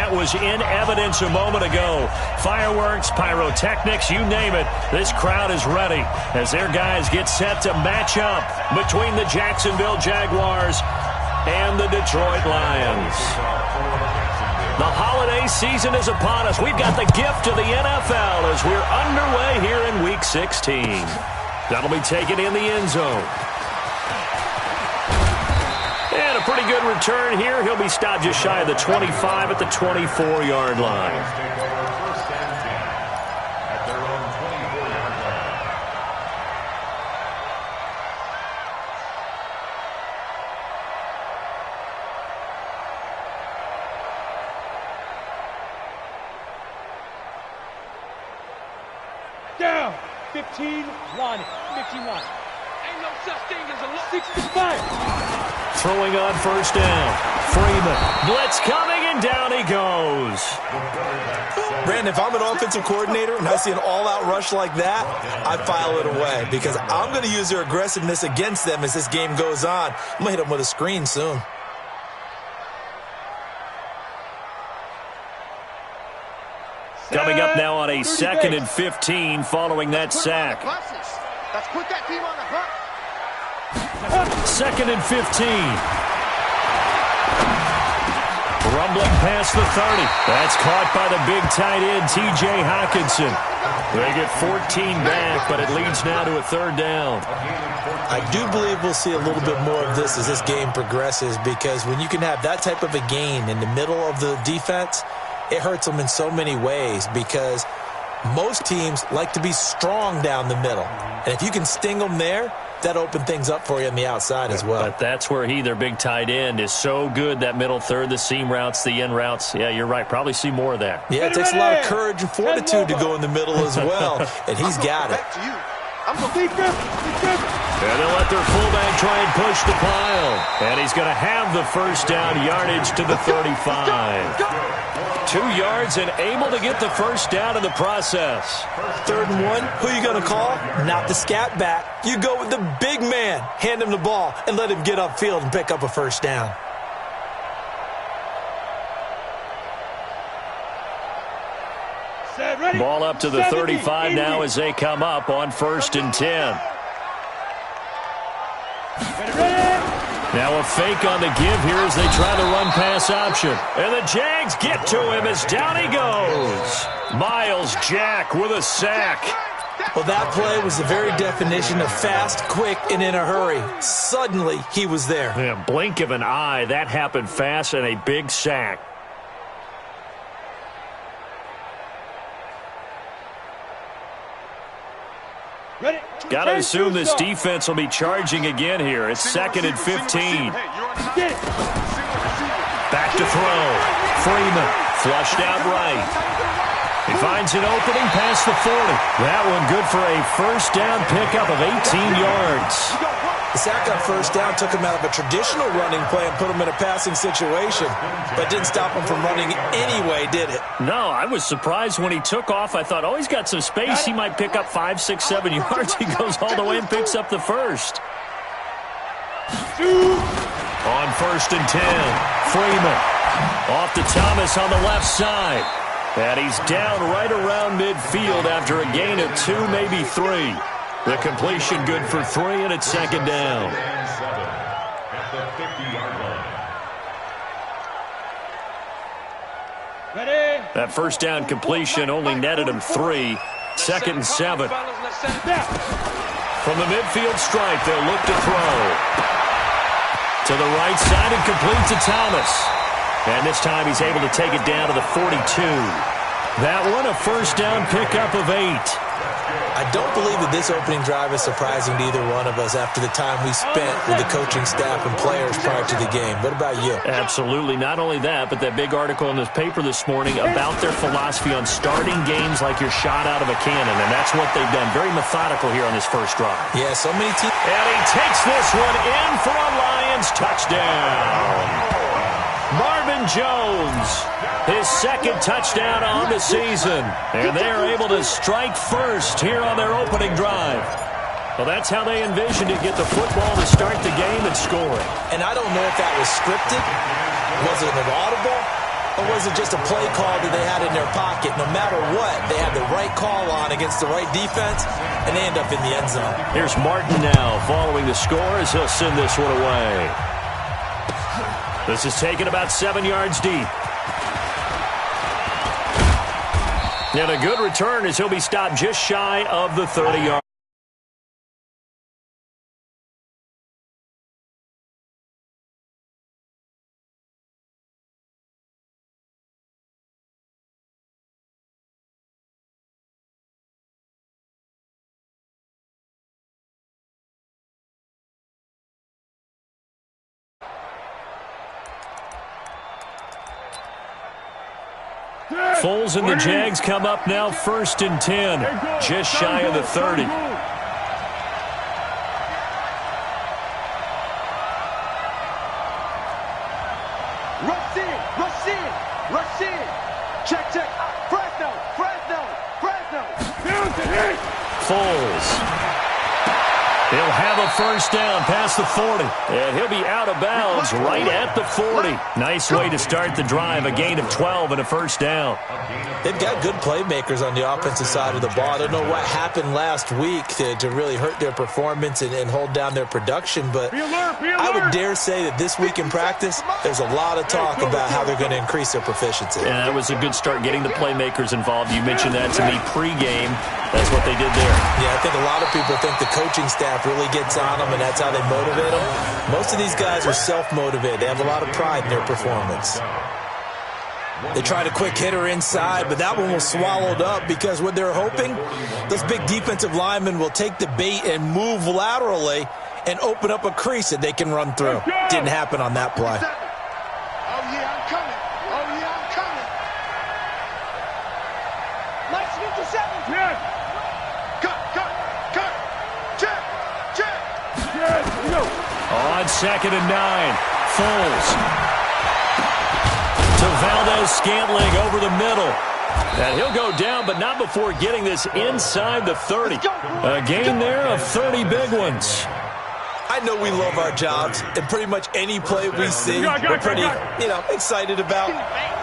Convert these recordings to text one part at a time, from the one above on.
that was in evidence a moment ago. Fireworks, pyrotechnics, you name it. This crowd is ready as their guys get set to match up between the Jacksonville Jaguars and the Detroit Lions. The holiday season is upon us. We've got the gift of the NFL as we're underway here in Week 16. That'll be taken in the end zone. And a pretty good return here. He'll be stopped just shy of the 25 at the 24-yard line. Down. 15-1. 15-1. Ain't no such thing as a 65. Throwing on first down. Freeman. Blitz coming, and down he goes. Brandon, if I'm an offensive coordinator and I see an all-out rush like that, I file it away because I'm going to use their aggressiveness against them as this game goes on. I'm going to hit them with a screen soon. Coming up now on a 2nd and 15 following that sack. Let's put that team on the hook. 2nd and 15. Rumbling past the 30. That's caught by the big tight end, T.J. Hockenson. They get 14 back, but it leads now to a 3rd down. I do believe we'll see a little bit more of this as this game progresses because when you can have that type of a gain in the middle of the defense, it hurts them in so many ways because most teams like to be strong down the middle. And if you can sting them there, that opens things up for you on the outside as well. But that's where their big tight end, is so good, that middle third, the seam routes, the end routes. Yeah, you're right. Probably see more of that. Yeah, it takes a lot of courage and fortitude to go in the middle as well, and he's got it. I'm going to defense. And they'll let their fullback try and push the pile. And he's going to have the first down, yardage to the 35. 2 yards and able to get the first down in the process. 3rd and 1, who are you going to call? Not the scat back. You go with the big man. Hand him the ball and let him get upfield and pick up a first down. Ball up to the 35 now as they come up on 1st and 10. Now a fake on the give here as they try the run-pass option. And the Jags get to him as down he goes. Miles Jack with a sack. Well, that play was the very definition of fast, quick, and in a hurry. Suddenly, he was there. Yeah, blink of an eye. That happened fast and a big sack. Got to assume this defense will be charging again here. It's 2nd and 15. Back to throw. Freeman flushed out right. He finds an opening past the 40. That one good for a first down pickup of 18 yards. The sack on first down took him out of a traditional running play and put him in a passing situation, but didn't stop him from running anyway, did it? No, I was surprised when he took off. I thought, oh, he's got some space. He might pick up 5, 6, 7 yards. He goes all the way and picks up the first. On 1st and 10, Freeman off to Thomas on the left side. And he's down right around midfield after a gain of 2, maybe 3. The completion good for 3, and it's 2nd down. That first down completion only netted him 3. 2nd and 7. From the midfield stripe, they'll look to throw. To the right side and complete to Thomas. And this time he's able to take it down to the 42. That one a first down pickup of 8. I don't believe that this opening drive is surprising to either one of us after the time we spent with the coaching staff and players prior to the game. What about you? Absolutely. Not only that, but that big article in this paper this morning about their philosophy on starting games like you're shot out of a cannon, and that's what they've done. Very methodical here on this first drive. Yeah, so many teams. And he takes this one in for a Lions touchdown. Marvin Jones, his 2nd touchdown on the season. And they are able to strike first here on their opening drive. Well, that's how they envisioned it, get the football to start the game and score it. And I don't know if that was scripted. Was it an audible? Or was it just a play call that they had in their pocket? No matter what, they had the right call on against the right defense, and they end up in the end zone. Here's Martin now following the score as he'll send this one away. This is taken about 7 yards deep. And a good return as he'll be stopped just shy of the 30-yard. Foles and the Jags come up now 1st and 10, just shy of the 30. Rush in, rush in, rush in. Check, check. Fresno, Fresno, Fresno. Foles. He'll have a first down past the 40. And he'll be out of bounds right at the 40. Nice way to start the drive. A gain of 12 and a first down. They've got good playmakers on the offensive side of the ball. I don't know what happened last week to really hurt their performance and hold down their production, but I would dare say that this week in practice, there's a lot of talk about how they're going to increase their proficiency. Yeah, that was a good start getting the playmakers involved. You mentioned that to me pregame. That's what they did there. Yeah, I think a lot of people think the coaching staff really gets on them, and that's how they motivate them. Most of these guys are self-motivated. They have a lot of pride in their performance. They tried a quick hitter inside, but that one was swallowed up because what they're hoping, those big defensive linemen will take the bait and move laterally and open up a crease that they can run through. Didn't happen on that play. Oh, yeah, I'm coming. Oh, yeah, I'm coming. Nice interception. Yes. Cut. Check. Yes. Go. On 2nd and 9, Foles to Valdez-Scantling over the middle. And he'll go down, but not before getting this inside the 30. A gain there of 30 big ones. I know we love our jobs, and pretty much any play we see, we're pretty, excited about.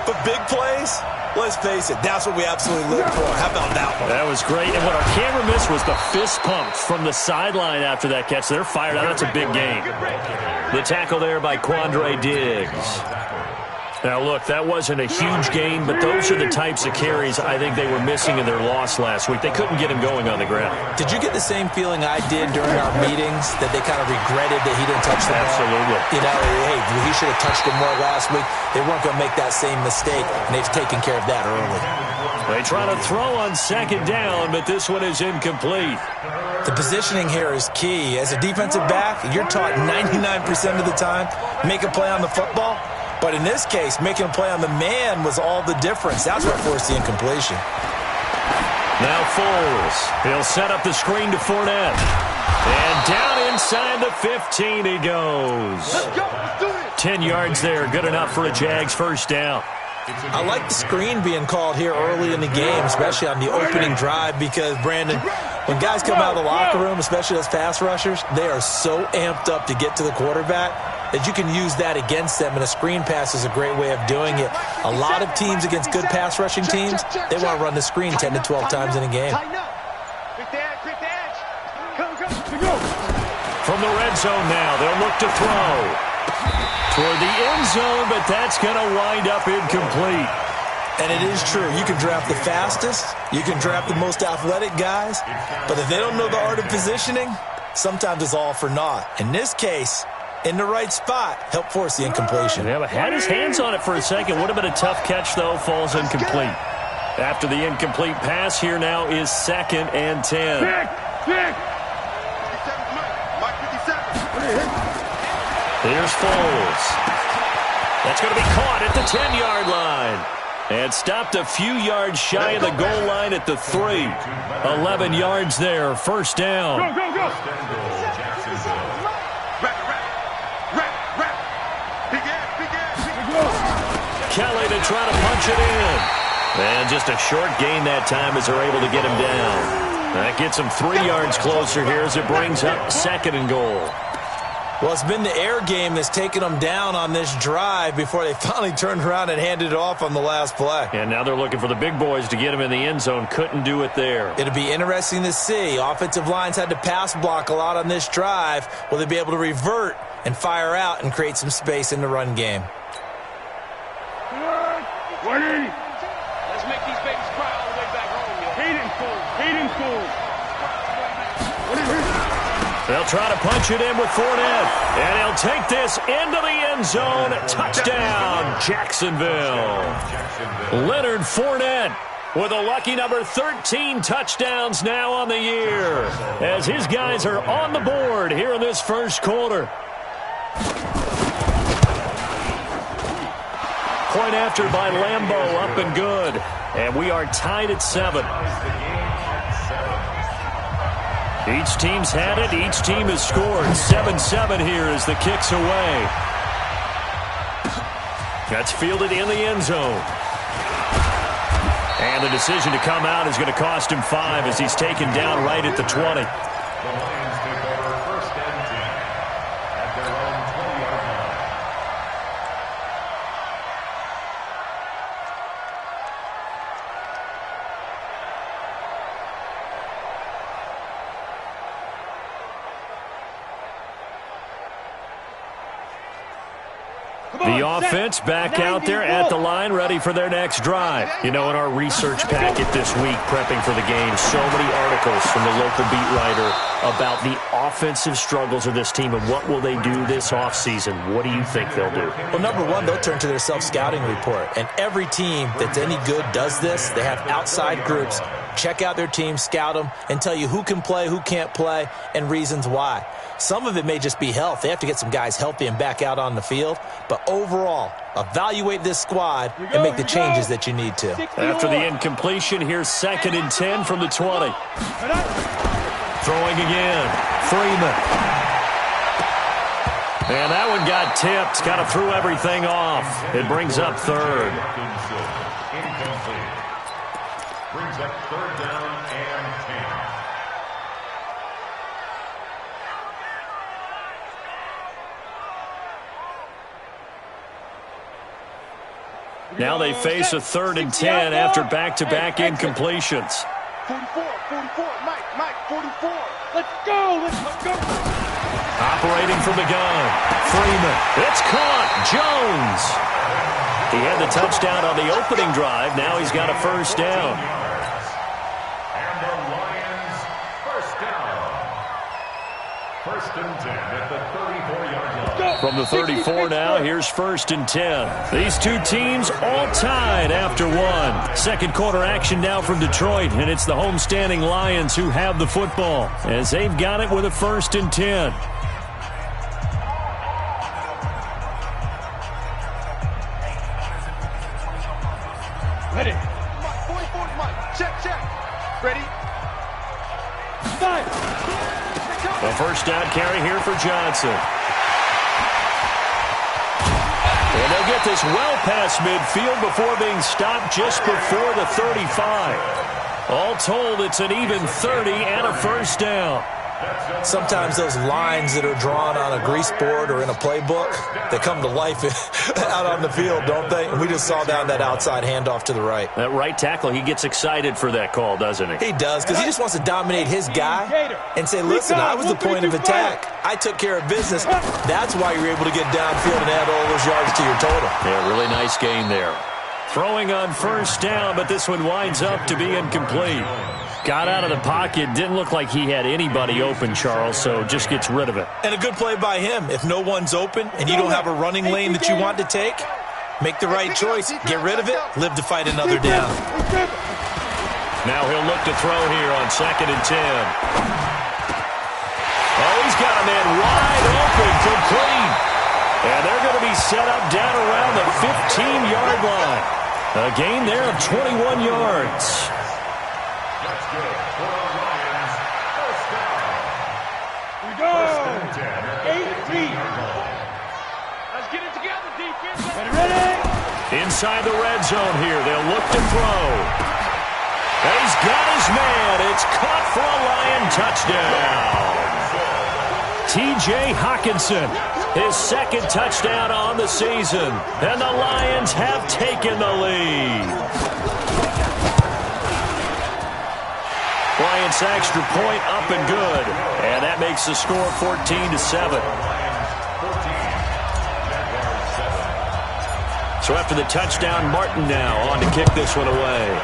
But big plays, let's face it, that's what we absolutely live for. How about that one? That was great. And what our camera missed was the fist pump from the sideline after that catch. They're fired out. That's a big gain. The tackle there by Quandre Diggs. Now, look, that wasn't a huge gain, but those are the types of carries I think they were missing in their loss last week. They couldn't get him going on the ground. Did you get the same feeling I did during our meetings, that they kind of regretted that he didn't touch the ball? Absolutely. Hey, he should have touched him more last week. They weren't going to make that same mistake, and they've taken care of that early. They try to throw on 2nd down, but this one is incomplete. The positioning here is key. As a defensive back, you're taught 99% of the time, make a play on the football. But in this case, making a play on the man was all the difference. That's what forced the incompletion. Now Foles. He'll set up the screen to Fournette. And down inside the 15 he goes. Let's go. Let's do it. 10 yards there. Good enough for a Jags first down. I like the screen being called here early in the game, especially on the opening drive, because, Brandon, when guys come out of the locker room, especially as pass rushers, they are so amped up to get to the quarterback that you can use that against them, and a screen pass is a great way of doing it. A lot of teams against good pass rushing teams, they want to run the screen 10 to 12 times in a game. Quick the edge. Go. From the red zone now, they'll look to throw toward the end zone, but that's going to wind up incomplete. And it is true. You can draft the fastest. You can draft the most athletic guys. But if they don't know the art of positioning, sometimes it's all for naught. In this case, in the right spot, help force the incompletion. Yeah, but had his hands on it for a second. Would have been a tough catch, though. Falls incomplete. After the incomplete pass, here now is 2nd and 10. Here's Foles. That's going to be caught at the 10-yard line. And stopped a few yards shy of the goal line at the 3. 11 yards there. First down. Go. Kelly to try to punch it in. And just a short gain that time as they're able to get him down. That gets him 3 yards closer here as it brings up 2nd and goal. Well, it's been the air game that's taken them down on this drive before they finally turned around and handed it off on the last play. And now they're looking for the big boys to get him in the end zone. Couldn't do it there. It'll be interesting to see. Offensive lines had to pass block a lot on this drive. Will they be able to revert and fire out and create some space in the run game? 180. Let's make these babies cry all the way back home, yo. Hayden Cole. Hayden Cole. They'll try to punch it in with Fournette. And he'll take this into the end zone. Touchdown, Jacksonville. Leonard Fournette with a lucky number 13 touchdowns now on the year, as his guys are on the board here in this first quarter. Point after by Lambeau, up and good. And we are tied at 7. Each team's had it. Each team has scored. 7-7 here as the kick's away. That's fielded in the end zone. And the decision to come out is going to cost him 5 as he's taken down right at the 20. The offense back out there at the line, ready for their next drive. You know, in our research packet this week, prepping for the game, so many articles from the local beat writer about the offensive struggles of this team and what will they do this offseason. What do you think they'll do? Well, number one, they'll turn to their self-scouting report. And every team that's any good does this. They have outside groups. Check out their team, scout them, and tell you who can play, who can't play, and reasons why. Some of it may just be health. They have to get some guys healthy and back out on the field. But overall, evaluate this squad and make the changes that you need to. After the incompletion, here's 2nd and 10 from the 20. Throwing again. Freeman. And that one got tipped. Kind of threw everything off. It brings up 3rd. Incomplete. Brings up 3rd down and 10. Now they face a 3rd and 10 after back-to-back incompletions. 44, Mike, 44. Let's go. Operating from the gun. Freeman. It's caught. Jones. He had the touchdown on the opening drive. Now he's got a 1st down. And the Lions, 1st down. 1st and 10 at the 34-yard line. From the 34 now, here's 1st and 10. These two teams all tied after 1. 2nd quarter action now from Detroit, and it's the homestanding Lions who have the football as they've got it with a 1st and 10. Ready. Mike, 44, Mike. Check. Ready. Start. A 1st down carry here for Johnson. And they'll get this well past midfield before being stopped just before the 35. All told, it's an even 30 and a 1st down. Sometimes those lines that are drawn on a grease board or in a playbook, they come to life out on the field, don't they? And we just saw down that outside handoff to the right. That right tackle, he gets excited for that call, doesn't he? He does, because he just wants to dominate his guy and say, listen, I was the point of attack. I took care of business. That's why you're able to get downfield and add all those yards to your total. Yeah, really nice gain there. Throwing on 1st down, but this one winds up to be incomplete. Got out of the pocket. Didn't look like he had anybody open, Charles, so just gets rid of it. And a good play by him. If no one's open and you don't have a running lane that you want to take, make the right choice. Get rid of it. Live to fight another down. Now he'll look to throw here on 2nd and 10. Oh, he's got a man wide open, complete. And they're going to be set up down around the 15-yard line. A gain there of 21 yards. That's good for the Lions. 1st down. We go. 1st and 10 at the 15-yard line. Let's get it together, defense. Ready? Inside the red zone here. They'll look to throw. And he's got his man. It's caught for a Lion touchdown. T.J. Hawkinson, his second touchdown on the season. And the Lions have taken the lead. Lions extra point up and good. And that makes the score 14-7. So after the touchdown, Martin now on to kick this one away.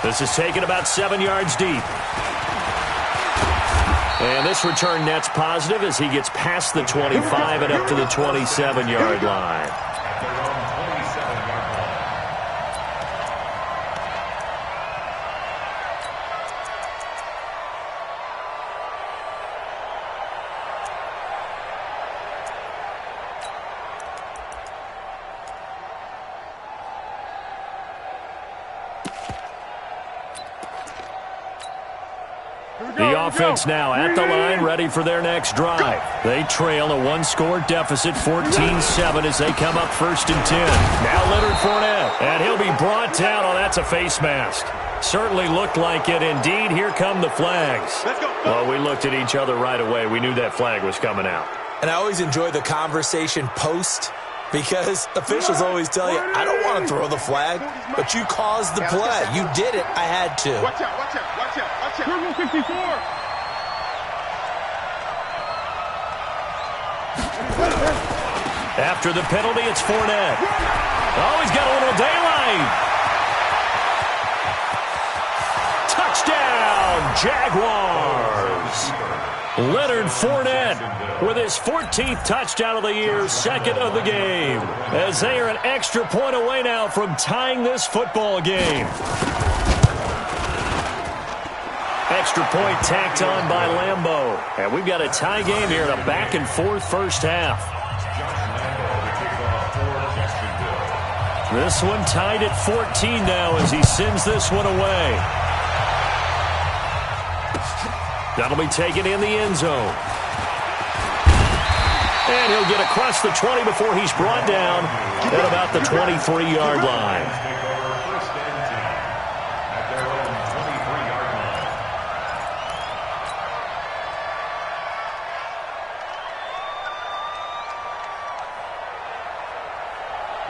This is taken about 7 yards deep. And this return net's positive as he gets past the 25 and up to the 27-yard line. The offense now at the line, ready for their next drive. They trail a one-score deficit, 14-7, as they come up 1st and 10. Now Leonard Fournette, and he'll be brought down. Oh, that's a face mask. Certainly looked like it. Indeed, here come the flags. Well, we looked at each other right away. We knew that flag was coming out. And I always enjoy the conversation post, because officials always tell you, I don't want to throw the flag, but you caused the play. You did it. I had to. Watch out, watch out, watch out, watch out. Turbo 54. After the penalty, it's Fournette. Oh, he's got a little daylight. Touchdown, Jaguars. Leonard Fournette with his 14th touchdown of the year, second of the game, as they are an extra point away now from tying this football game. Extra point tacked on by Lambeau. And we've got a tie game here in a back-and-forth first half. This one tied at 14 now as he sends this one away. That'll be taken in the end zone. And he'll get across the 20 before he's brought down at about the 23-yard line.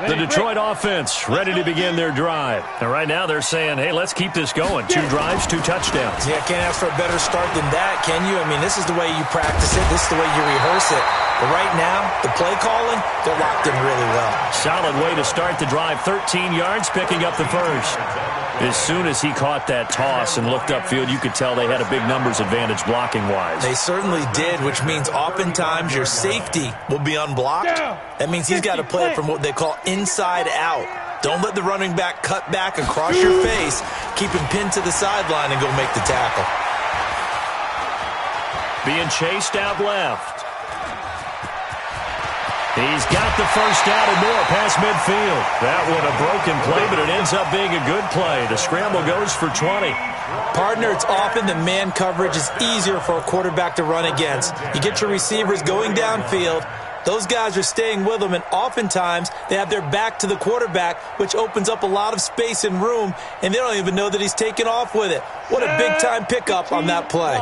The Detroit offense ready to begin their drive. And right now they're saying, hey, let's keep this going. 2 drives, 2 touchdowns. Yeah, can't ask for a better start than that, can you? I mean, this is the way you practice it. This is the way you rehearse it. But right now, the play calling, they're locked in really well. Solid way to start the drive. 13 yards, picking up the first. As soon as he caught that toss and looked upfield, you could tell they had a big numbers advantage blocking-wise. They certainly did, which means oftentimes your safety will be unblocked. That means he's got to play it from what they call inside out. Don't let the running back cut back across your face. Keep him pinned to the sideline and go make the tackle. Being chased out left. He's got the first down and more past midfield. That one a broken play, but it ends up being a good play. The scramble goes for 20. Partner, it's often the man coverage is easier for a quarterback to run against. You get your receivers going downfield. Those guys are staying with them, and oftentimes they have their back to the quarterback, which opens up a lot of space and room, and they don't even know that he's taking off with it. What a big-time pickup on that play.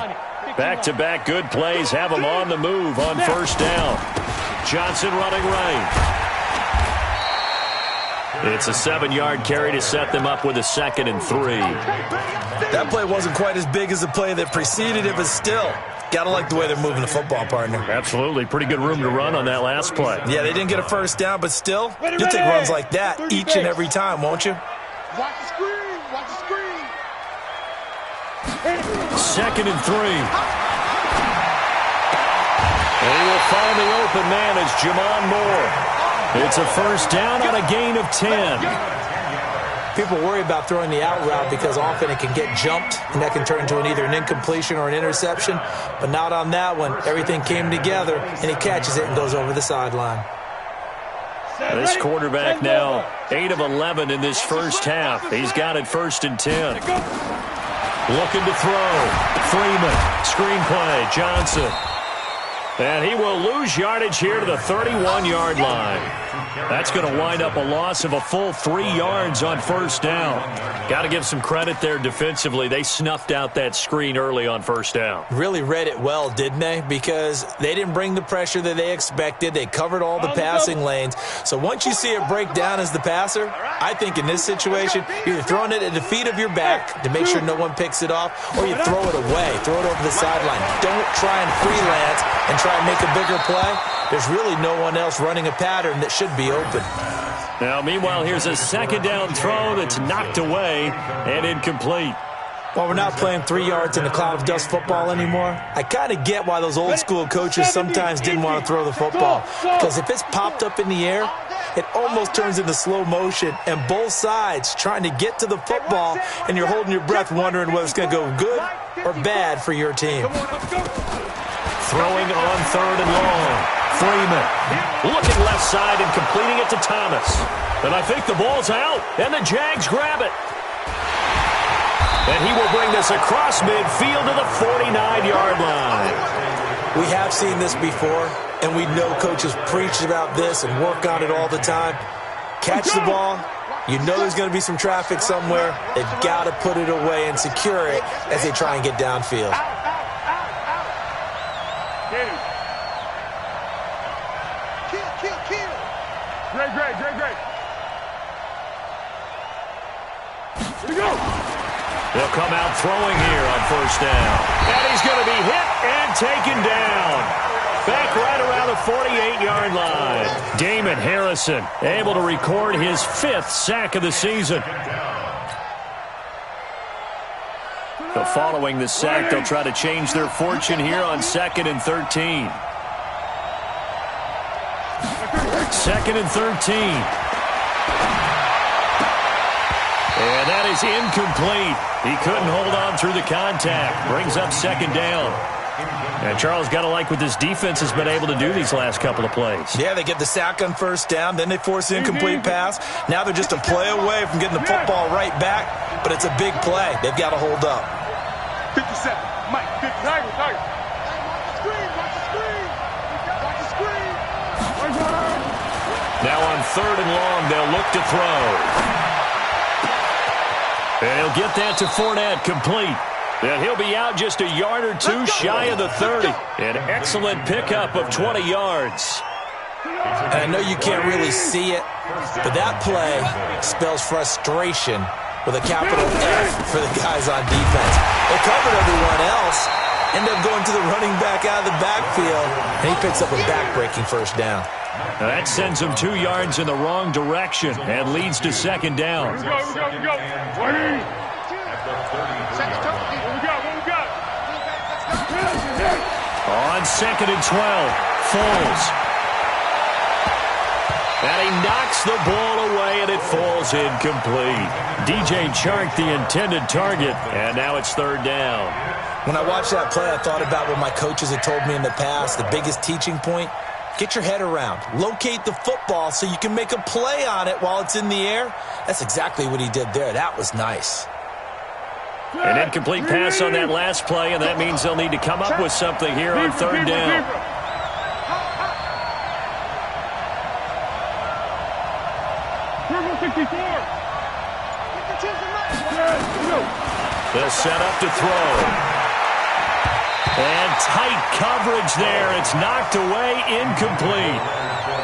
Back-to-back good plays have him on the move on first down. Johnson running right. It's a 7-yard carry to set them up with a 2nd and 3. That play wasn't quite as big as the play that preceded it, but still, got to like the way they're moving the football, partner. Absolutely. Pretty good room to run on that last play. Yeah, they didn't get a first down, but still, you'll take runs like that each and every time, won't you? Watch the screen, watch the screen. 2nd and 3. And he will find the open man as Jamon Moore. It's a first down on a gain of 10. People worry about throwing the out route because often it can get jumped, and that can turn into either an incompletion or an interception. But not on that one. Everything came together, and he catches it and goes over the sideline. This quarterback now 8 of 11 in this first half. He's got it 1st and 10. Looking to throw. Freeman. Screenplay. Johnson. And he will lose yardage here to the 31-yard line. That's going to wind up a loss of a full 3 yards on first down. Got to give some credit there defensively. They snuffed out that screen early on first down. Really read it well, didn't they? Because they didn't bring the pressure that they expected. They covered all the passing lanes. So once you see it break down as the passer, I think in this situation, you're either throwing it at the feet of your back to make sure no one picks it off, or you throw it away, throw it over the sideline. Don't try and freelance and try and make a bigger play. There's really no one else running a pattern that should be open. Now, meanwhile, here's a second down throw that's knocked away and incomplete. Well, we're not playing 3 yards in a cloud of dust football anymore. I kind of get why those old school coaches sometimes didn't want to throw the football. Because if it's popped up in the air, it almost turns into slow motion. And both sides trying to get to the football, and you're holding your breath wondering whether it's going to go good or bad for your team. Throwing on third and long. Freeman looking left side and completing it to Thomas. And I think the ball's out, and the Jags grab it. And he will bring this across midfield to the 49-yard line. We have seen this before, and we know coaches preach about this and work on it all the time. Catch the ball. You know there's going to be some traffic somewhere. They've got to put it away and secure it as they try and get downfield. Great. Here we go. They'll come out throwing here on first down. And he's going to be hit and taken down. Back right around the 48-yard line. Damon Harrison able to record his 5th sack of the season. So following the sack, they'll try to change their fortune here on 2nd and 13. 2nd and 13. And that is incomplete. He couldn't hold on through the contact. Brings up 2nd down. And Charles, got to like what this defense has been able to do these last couple of plays. Yeah, they get the sack on first down, then they force the incomplete pass. Now they're just a play away from getting the football right back, but it's a big play. They've got to hold up. 57. Mike, 50. Tiger. Watch the screen. Now on 3rd and long, they'll look to throw. And he'll get that to Fournette, complete. And he'll be out just a yard or two shy of the 30. An excellent pickup of 20 yards. And I know you can't really see it, but that play spells frustration with a capital F for the guys on defense. They covered everyone else, end up going to the running back out of the backfield, and he picks up a back-breaking first down. Now that sends him 2 yards in the wrong direction and leads to 2nd down. We go. 20. On 2nd and 12, Foles. And he knocks the ball away, and it falls incomplete. DJ Chark, the intended target, and now it's 3rd down. When I watched that play, I thought about what my coaches had told me in the past. The biggest teaching point, get your head around. Locate the football so you can make a play on it while it's in the air. That's exactly what he did there. That was nice. An incomplete pass on that last play, and that means they'll need to come up with something here on 3rd down. They'll set up to throw. And tight coverage there. It's knocked away, incomplete.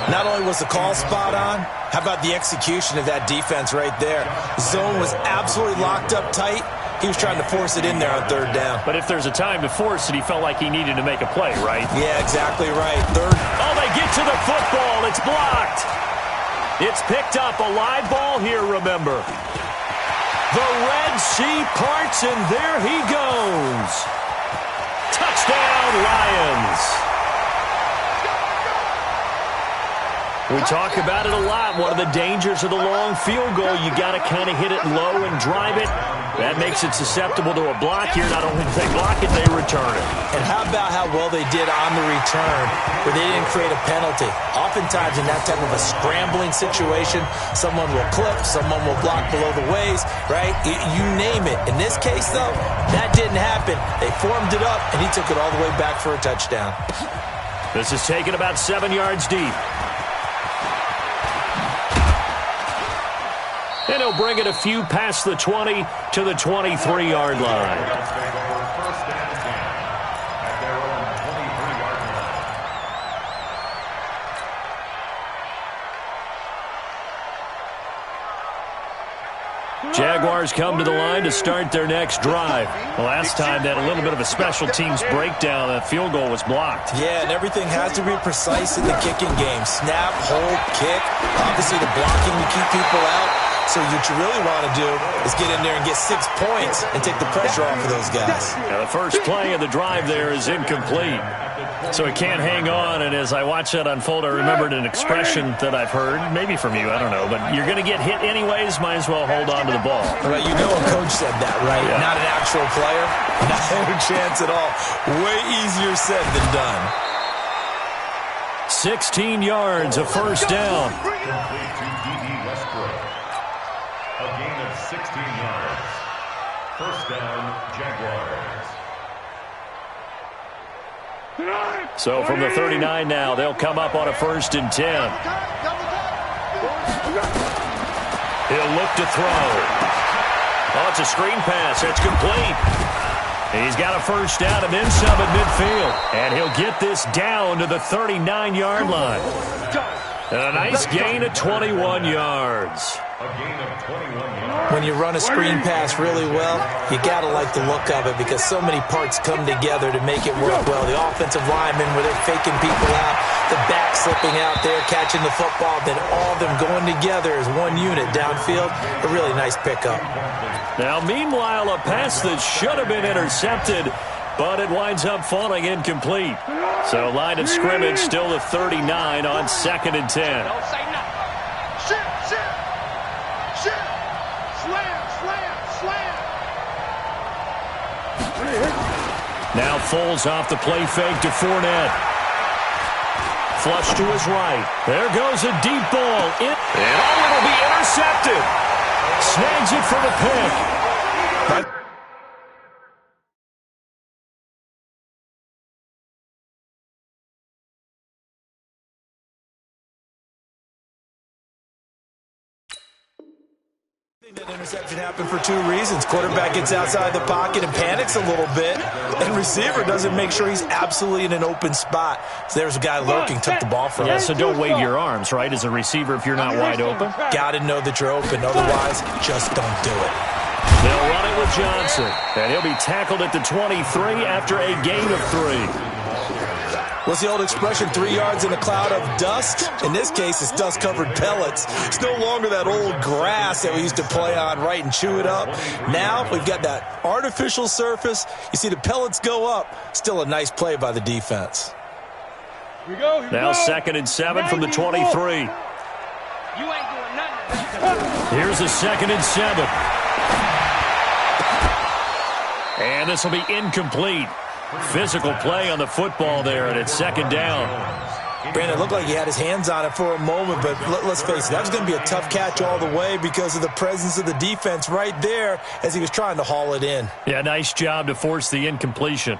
Not only was the call spot on, how about the execution of that defense right there? Zone was absolutely locked up tight. He was trying to force it in there on 3rd down. But if there's a time to force it, he felt like he needed to make a play, right? Yeah, exactly right. 3rd. Oh, they get to the football. It's blocked. It's picked up. A live ball here, remember. The Red Sea parts, and there he goes. Touchdown, Lions. We talk about it a lot. One of the dangers of the long field goal, you got to kind of hit it low and drive it. That makes it susceptible to a block here. Not only do they block it, they return it. And how about how well they did on the return where they didn't create a penalty? Oftentimes in that type of a scrambling situation, someone will clip, someone will block below the waist, right? You name it. In this case, though, that didn't happen. They formed it up, and he took it all the way back for a touchdown. This is taken about 7 yards deep. And he'll bring it a few past the 20 to the 23-yard line. Jaguars come to the line to start their next drive. Last time they had a little bit of a special teams breakdown. That field goal was blocked. Yeah, and everything has to be precise in the kicking game. Snap, hold, kick. Obviously the blocking to keep people out. So what you really want to do is get in there and get 6 points and take the pressure off of those guys. Now the first play of the drive there is incomplete. So he can't hang on, and as I watch that unfold, I remembered an expression that I've heard, maybe from you, I don't know, but you're going to get hit anyways, might as well hold on to the ball. Right, you know a coach said that, right? Yeah. Not an actual player. Not a chance at all. Way easier said than done. 16 yards, a first down. Complete to D.D. Westbrook. A gain of 16 yards. First down, Jaguars. So from the 39 now, they'll come up on a 1st and 10. He'll look to throw. Oh, it's a screen pass. It's complete. He's got a first down and then some at midfield. And he'll get this down to the 39-yard line. And a nice gain of 21 yards. A gain of 21 yards. When you run a screen pass really well, you got to like the look of it because so many parts come together to make it work well. The offensive linemen, where they're faking people out, the back slipping out there, catching the football, then all of them going together as one unit downfield. A really nice pickup. Now, meanwhile, a pass that should have been intercepted, but it winds up falling incomplete. So line of scrimmage still the 39 on 2nd and 10. Don't say nothing. Shit. Slam. Now Foles off the play fake to Fournette. Flush to his right. There goes a deep ball. It'll be intercepted. Snags it for the pick. That interception happened for 2 reasons. Quarterback gets outside the pocket and panics a little bit, and receiver doesn't make sure he's absolutely in an open spot. So there's a guy lurking, took the ball from him. Yeah, so don't wave your arms, right, as a receiver if you're not wide open. Got to know that you're open. Otherwise, just don't do it. They'll run it with Johnson, and he'll be tackled at the 23 after a gain of 3. What's the old expression, 3 yards in a cloud of dust? In this case, it's dust-covered pellets. It's no longer that old grass that we used to play on, right, and chew it up. Now we've got that artificial surface. You see the pellets go up. Still a nice play by the defense. Here we go. Now 2nd and 7 from the 23. You ain't doing nothing. Here's a 2nd and 7. And this will be incomplete. Physical play on the football there, and it's 2nd down. Brandon, it looked like he had his hands on it for a moment, but let's face it, that was going to be a tough catch all the way because of the presence of the defense right there as he was trying to haul it in. Yeah, nice job to force the incompletion.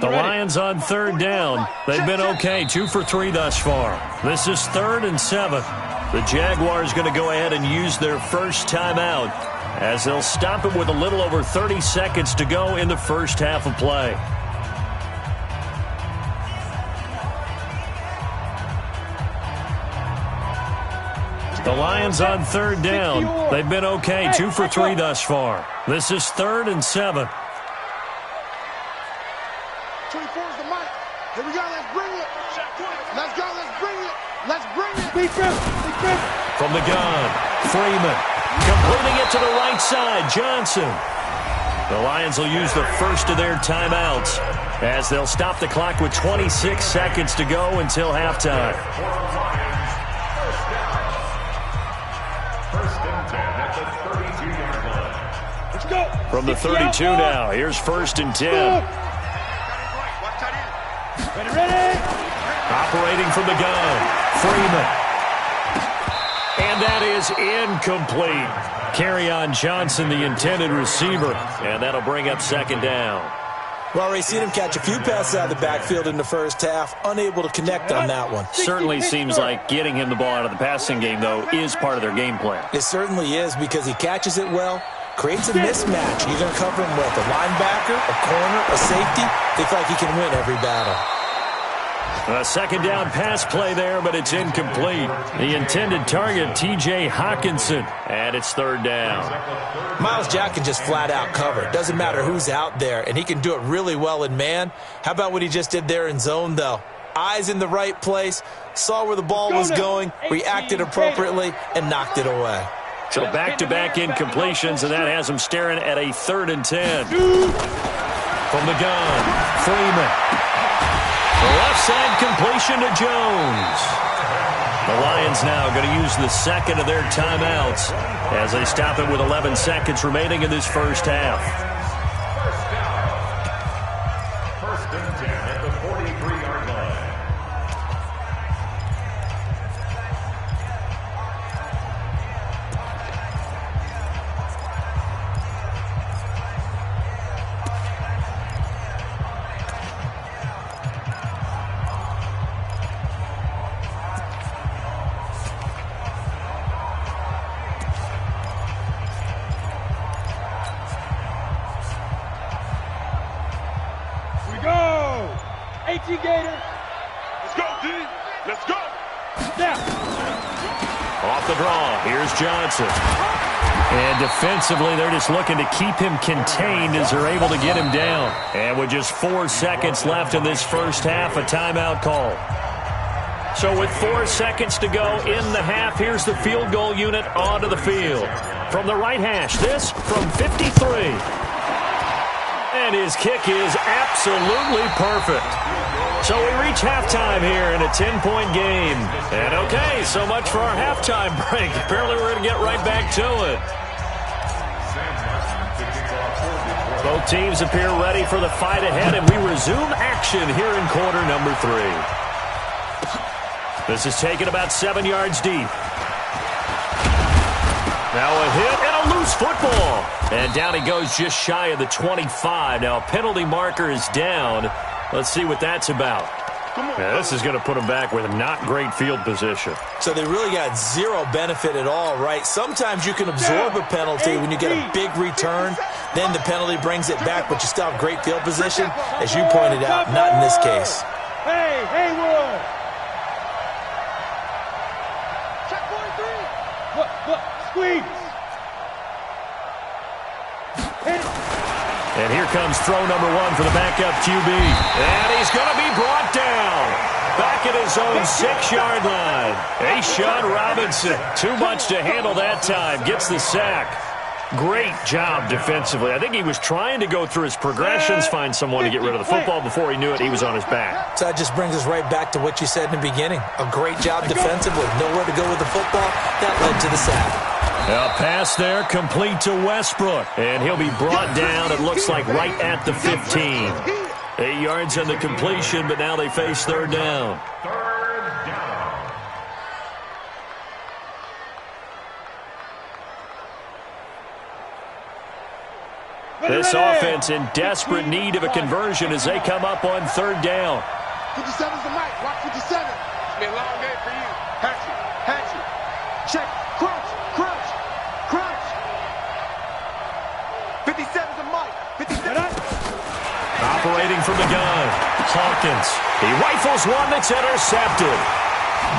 The Lions on 3rd down. They've been okay, 2 for 3 thus far. This is 3rd and 7. The Jaguars going to go ahead and use their first timeout as they'll stop it with a little over 30 seconds to go in the first half of play. The Lions on 3rd down. They've been okay, 2 for 3 thus far. This is 3rd and 7. 24 is the mic. Here we go. Let's bring it. Let's go. Let's bring it. Defense. From the gun, Freeman completing it to the right side. Johnson. The Lions will use the first of their timeouts as they'll stop the clock with 26 seconds to go until halftime. First and 10 at the 32-yard line. Let's go. From the 32 now, here's 1st and 10. Ready. Operating from the gun, Freeman. And that is incomplete. Kerryon Johnson, the intended receiver, and that'll bring up 2nd down. Well, we've seen him catch a few passes out of the backfield in the first half, unable to connect on that one. Certainly seems like getting him the ball out of the passing game, though, is part of their game plan. It certainly is, because he catches it well, creates a mismatch. You're going to cover him with a linebacker, a corner, a safety. They feel like he can win every battle. A second down pass play there, but it's incomplete. The intended target, T.J. Hawkinson, and it's third down. Myles Jack can just flat out cover. Doesn't matter who's out there, and he can do it really well in man. How about what he just did there in zone, though? Eyes in the right place, saw where the ball was going, reacted appropriately, and knocked it away. So back-to-back incompletions, and that has him staring at a 3rd and 10. From the gun, Freeman. Left side completion to Jones. The Lions now going to use the second of their timeouts as they stop it with 11 seconds remaining in this first half. First and 10 at the 43-yard line. Gator. Let's go, D. Let's go. Now. Off the draw. Here's Johnson. And defensively, they're just looking to keep him contained as they're able to get him down. And with just 4 seconds left in this first half, a timeout call. So with 4 seconds to go in the half, here's the field goal unit onto the field. From the right hash, this from 53. And his kick is absolutely perfect. So we reach halftime here in a 10-point game. And okay, so much for our halftime break. Apparently we're going to get right back to it. Both teams appear ready for the fight ahead, and we resume action here in quarter number 3. This is taken about 7 yards deep. Now a hit and a loose football. And down he goes just shy of the 25. Now a penalty marker is down. Let's see what that's about. Yeah, this is going to put them back with not great field position. So they really got zero benefit at all, right? Sometimes you can absorb a penalty when you get a big return. Then the penalty brings it back, but you still have great field position. As you pointed out, not in this case. Hey, Haywood. Check 43. Look, squeeze. Hit it. And here comes throw number 1 for the backup QB. And he's going to be brought down. Back at his own 6-yard line. A'Shawn Robinson. Too much to handle that time. Gets the sack. Great job defensively. I think he was trying to go through his progressions, find someone to get rid of the football. Before he knew it, he was on his back. So that just brings us right back to what you said in the beginning. A great job defensively. Nowhere to go with the football. That led to the sack. A pass there, complete to Westbrook. And he'll be brought down, it looks like, right at the 15. 8 yards on the completion, but now they face third down. Third down. This offense in desperate need of a conversion as they come up on third down. 57's the mic. Watch 57. It's been a long day for you. Hatchet. Check. Crunch. 57's the mic. 57. Operating from the gun, Hawkins. He rifles one that's intercepted.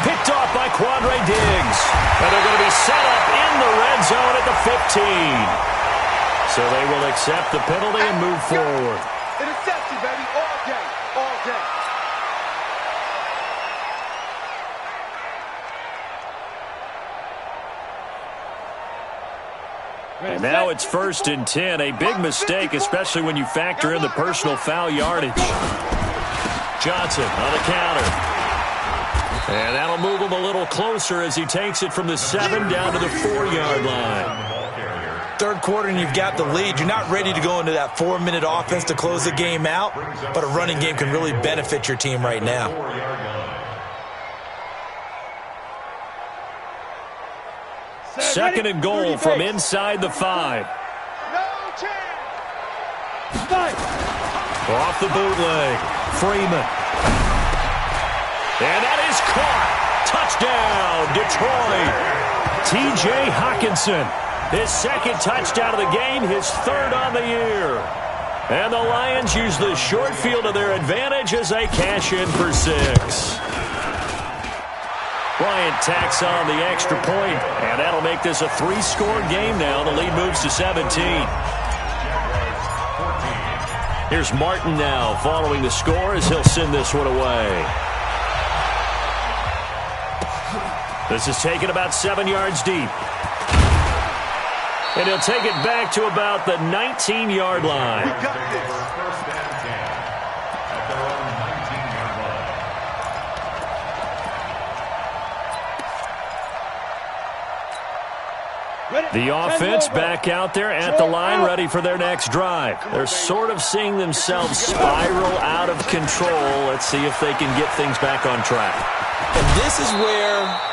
Picked off by Quandre Diggs. And they're going to be set up in the red zone at the 15. So they will accept the penalty and move forward. Interception, baby, all day. And now it's 1st and 10. A big mistake, especially when you factor in the personal foul yardage. Johnson on the counter. And that'll move him a little closer as he takes it from the 7 down to the 4-yard line. Third quarter and you've got the lead. You're not ready to go into that 4-minute offense to close the game out, but a running game can really benefit your team right now. Second and goal from inside the 5. No chance. Off the bootleg. Freeman. And that is caught. Touchdown, Detroit. T.J. Hockenson. His second touchdown of the game, his third on the year. And the Lions use the short field to their advantage as they cash in for 6. Bryant tacks on the extra point, and that'll make this a 3-score game now. The lead moves to 17. Here's Martin now following the score as he'll send this one away. This is taken about 7 yards deep. And he'll take it back to about the 19-yard line. We got this. First and 10 at their own 19-yard line. The offense back out there at the line, ready for their next drive. They're sort of seeing themselves spiral out of control. Let's see if they can get things back on track. And this is where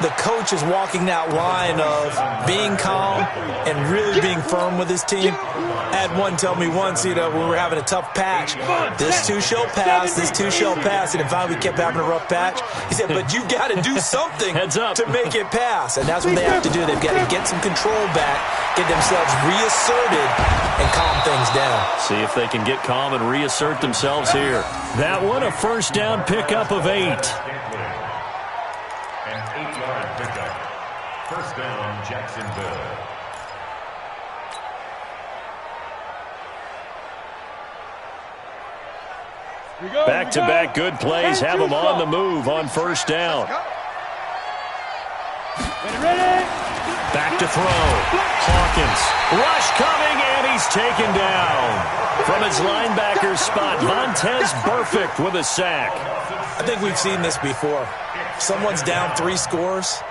the coach is walking that line of being calm and really being firm with his team. I had one tell me once, when we were having a tough patch, this too shall pass, this too shall pass. And finally we kept having a rough patch. He said, but you got to do something Heads up. to make it pass. And that's what they have to do. They've got to get some control back, get themselves reasserted, and calm things down. See if they can get calm and reassert themselves here. That one, a first down pickup of 8. An 8-yard pickup. First down, Jacksonville. Back-to-back good plays have them on the move on first down. Back to throw. Hawkins. Rush coming, and he's taken down. From his linebacker spot, Vontaze Burfict with a sack. I think we've seen this before. Someone's down 3 scores.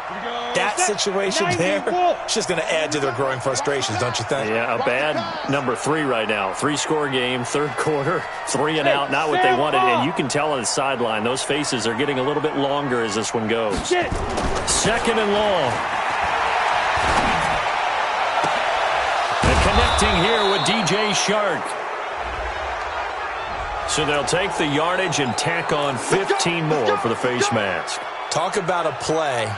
That situation there, it's just going to add to their growing frustrations, don't you think? Yeah, a bad number 3 right now. 3-score game, third quarter, 3 and out, not what they wanted. And you can tell on the sideline, those faces are getting a little bit longer as this one goes. Second and long. And connecting here with DJ Shark. So they'll take the yardage and tack on 15 more for the face mask. Talk about a play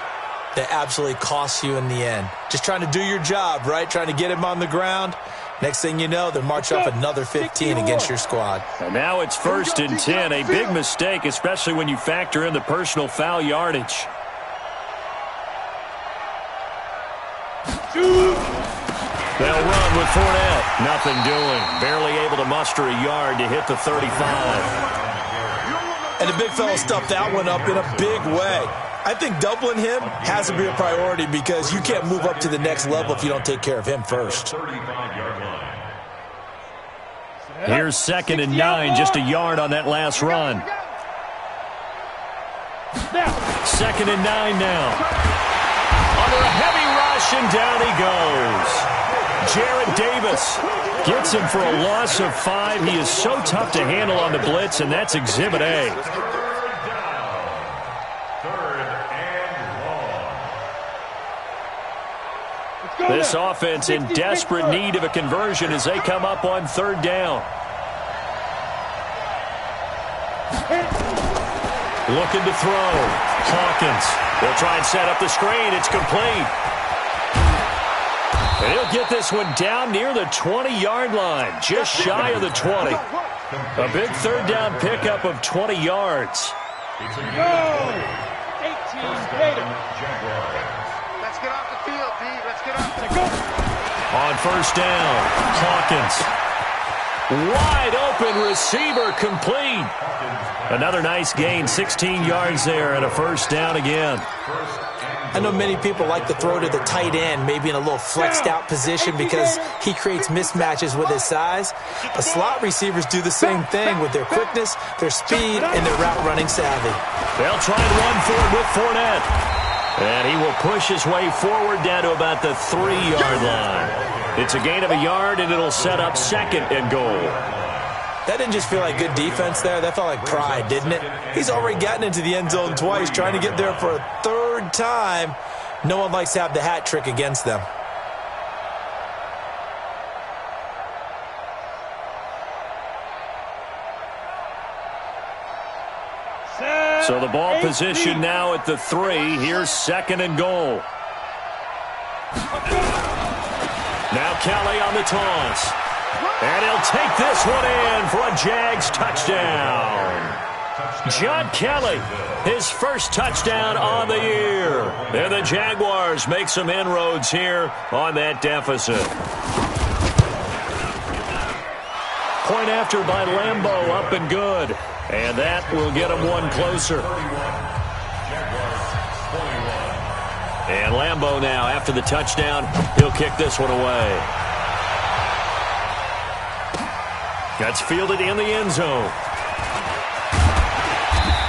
that absolutely costs you in the end. Just trying to do your job, right? Trying to get him on the ground. Next thing you know, they're marching off another 15 against your squad. And now it's first and 10. A big mistake, especially when you factor in the personal foul yardage. They'll run with Fournette. Nothing doing. Barely able to muster a yard to hit the 35. And the big fella stuffed that one up in a big way. I think doubling him has to be a priority because you can't move up to the next level if you don't take care of him first. 35-yard line. Here's second and 9, just a yard on that last run. Second and 9 now. Under a heavy rush, and down he goes. Jarrad Davis gets him for a loss of 5. He is so tough to handle on the blitz, and that's Exhibit A. This offense in desperate need of a conversion as they come up on third down. Looking to throw. Hawkins. They'll try and set up the screen. It's complete. And he'll get this one down near the 20-yard line, just shy of the 20. A big third down pickup of 20 yards. 18 Jaguars. Let's get off the field, D. Let's get off the field. On first down, Hawkins. Wide open receiver, complete. Another nice gain, 16 yards there, and a first down again. I know many people like to throw to the tight end, maybe in a little flexed out position because he creates mismatches with his size. But slot receivers do the same thing with their quickness, their speed, and their route running savvy. They'll try and run for it with Fournette. And he will push his way forward down to about the 3-yard line. It's a gain of a yard, and it'll set up second and goal. That didn't just feel like good defense there. That felt like pride, didn't it? He's already gotten into the end zone twice, trying to get there for a third time. No one likes to have the hat trick against them. So the ball position now at the 3. Here's 2nd and goal. Now Kelly on the toss. And he'll take this one in for a Jags touchdown. John Kelly, his first touchdown on the year. And the Jaguars make some inroads here on that deficit. Point after by Lambeau, up and good. And that will get him one closer. And Lambeau now, after the touchdown, he'll kick this one away. That's fielded in the end zone.